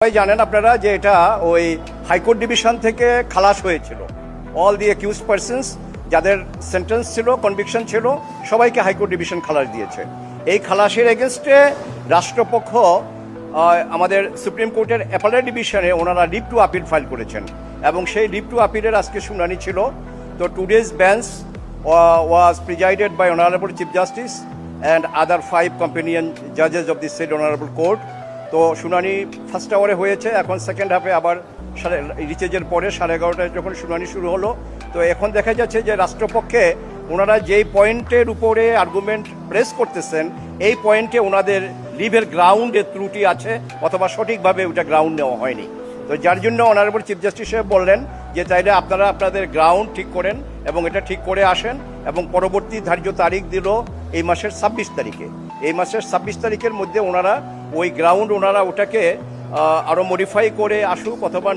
সবাই জানেন আপনারা যে এটা ওই হাইকোর্ট ডিভিশন থেকে খালাস হয়েছিল। অল দি অ্যাকিউজ পারসনস যাদের সেন্টেন্স ছিল, কনভিকশন ছিল, সবাইকে হাইকোর্ট ডিভিশন খালাস দিয়েছে। এই খালাসের এগেনস্টে রাষ্ট্রপক্ষ আমাদের সুপ্রিম কোর্টের অ্যাপেলেট ডিভিশনে ওনারা লিভ টু আপিল ফাইল করেছেন এবং সেই লিভ টু আপিলের আজকে শুনানি ছিল। তো today's bench was presided by honourable chief justice and other 5 companion জাজেস of the said honourable court. তো শুনানি ফার্স্ট আওয়ারে হয়েছে, এখন সেকেন্ড হাফে আবার রিচেজের পরে 11:30টায় যখন শুনানি শুরু হলো। তো এখন দেখা যাচ্ছে যে রাষ্ট্রপক্ষে ওনারা যেই পয়েন্টের উপরে আর্গুমেন্ট প্রেস করতেছেন, এই পয়েন্টে ওনাদের লিভের গ্রাউন্ডে ত্রুটি আছে অথবা সঠিকভাবে ওটা গ্রাউন্ড নেওয়া হয়নি। তো যার জন্য অনারেবল চিফ জাস্টিস সাহেব বললেন যে তাইলে আপনারা আপনাদের গ্রাউন্ড ঠিক করেন এবং এটা ঠিক করে আসেন, এবং পরবর্তী ধার্য তারিখ দিল এই মাসের 26 তারিখে। এই মাসের 26 তারিখের মধ্যে ওনারা ওই গ্রাউন্ড ওনারা ওটাকে আরও মডিফাই করে আসুক অথবা